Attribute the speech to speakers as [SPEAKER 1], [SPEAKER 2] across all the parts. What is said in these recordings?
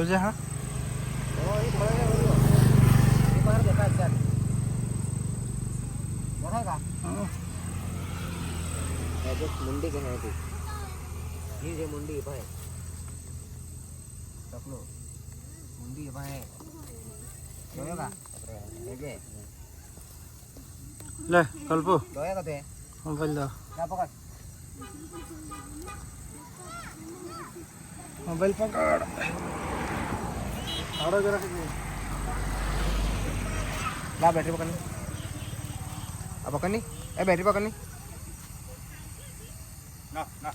[SPEAKER 1] જોજે હા
[SPEAKER 2] मुंडी के है ये जे मुंडी भाई सपनो मुंडी भाई જોયોગા લેજે
[SPEAKER 1] લે કલ્પો
[SPEAKER 2] જોયોગા તે
[SPEAKER 1] મોબાઈલ દો
[SPEAKER 2] ના પકડ
[SPEAKER 1] મોબાઈલ પકડ આડો જરા કે
[SPEAKER 2] લા બેટરી પકડની આ પકડની એ બેટરી પકડની
[SPEAKER 1] ના ના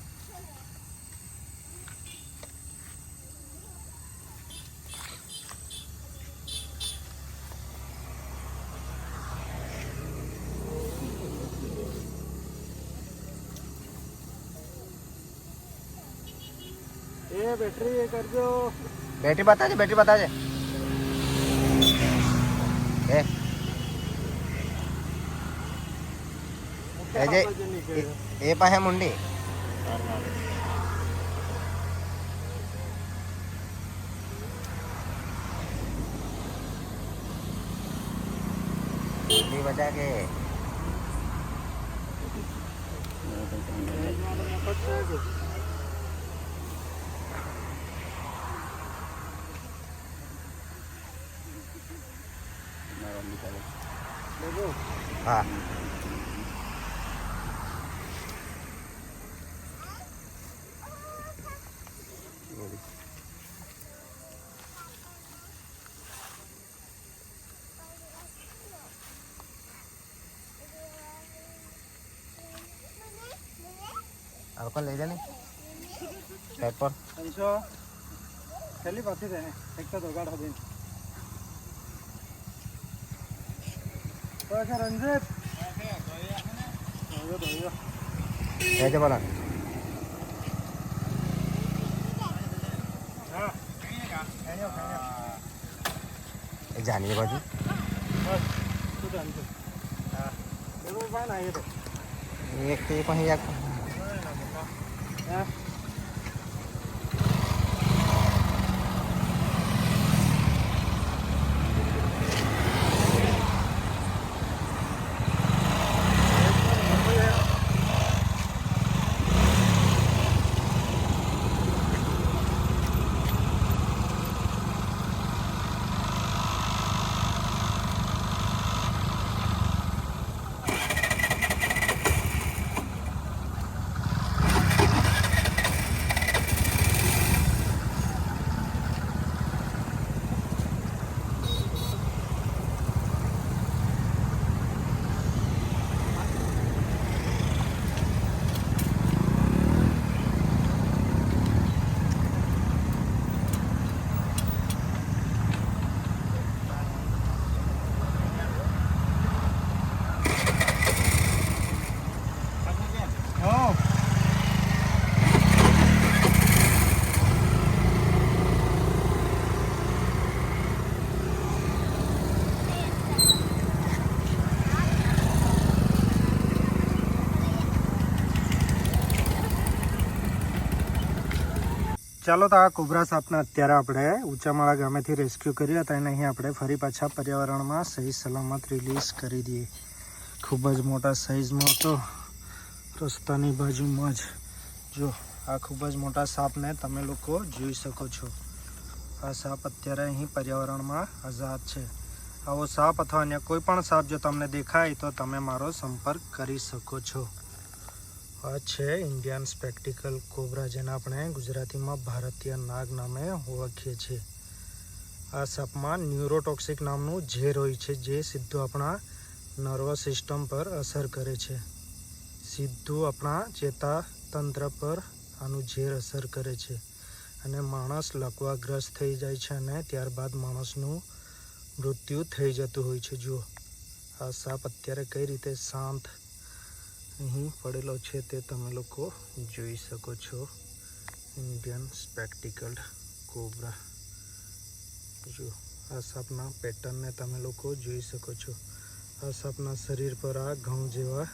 [SPEAKER 1] ये बैटरी कर दो
[SPEAKER 2] बैटरी बता दे ये पा है मुंडी मुंडी बचा के हाँ अब कौन ले जाने साइड पर
[SPEAKER 1] ऐसो चली पाती देने एक तो दो गाड़ दिन तो अच्छा रंजित दो
[SPEAKER 2] ऐसे बोला
[SPEAKER 1] हाँ
[SPEAKER 2] जानिए बाजू
[SPEAKER 1] बस तू जानते हाँ देखो भाई ना ये तो
[SPEAKER 2] एक तो ये कहीं जा
[SPEAKER 1] हाँ ચાલો તો આ કોબ્રા સાપને અત્યારે આપણે ઊંચામાળા ગામેથી રેસ્ક્યુ કર્યા હતા અને અહીં આપણે ફરી પાછા પર્યાવરણમાં સહી સલામત રિલીઝ કરી દઈએ. ખૂબ જ મોટા સાઇઝમાં હતો, રસ્તાની બાજુમાં જ. જો આ ખૂબ જ મોટા સાપને તમે લોકો જોઈ શકો છો. આ સાપ અત્યારે અહીં પર્યાવરણમાં આઝાદ છે. આવો સાપ અથવા અન્ય કોઈ પણ સાપ જો તમને દેખાય તો તમે મારો સંપર્ક કરી શકો છો. આ છે ઇન્ડિયન સ્પેક્ટિકલ કોબ્રા, જેને આપણે ગુજરાતીમાં ભારતીય નાગ નામે ઓળખીએ છીએ. આ સાપમાં ન્યુરોટોક્સિક નામનું ઝેર હોય છે, જે સીધું આપણા નર્વસ સિસ્ટમ પર અસર કરે છે. સીધું આપણા ચેતાતંત્ર પર આનું ઝેર અસર કરે છે અને માણસ લકવાગ્રસ્ત થઈ જાય છે અને ત્યારબાદ માણસનું મૃત્યુ થઈ જતું હોય છે. જુઓ આ સાપ અત્યારે કઈ રીતે શાંત અહીં પડેલો છે તે તમે લોકો જોઈ શકો છો. Indian spectacled cobra. જો આ સાપના પેટર્નને તમે લોકો જોઈ શકો છો. આ સાપના શરીર પર આ ઘઉં જેવા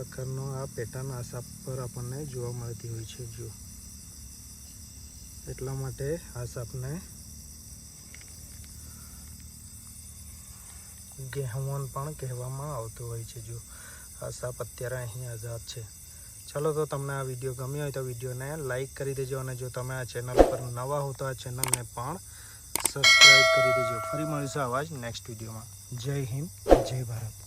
[SPEAKER 1] આકારનો આ પેટર્ન આ સાપ પર આપણને જોવા મળતી હોય છે. જો એટલા માટે આ સાપને ગેહવન પણ કહેવામાં આવતું હોય છે. જો આ સાપ અત્યારે અહીં આઝાદ છે. ચાલો તો તમને આ વિડીયો ગમ્યો હોય તો વિડીયોને લાઈક કરી દેજો, અને જો તમે આ ચેનલ પર નવા હો તો આ ચેનલને પણ સબસ્ક્રાઈબ કરી દેજો. ફરી મળીશું આવા જ નેક્સ્ટ વિડીયોમાં. જય હિન્દ, જય ભારત.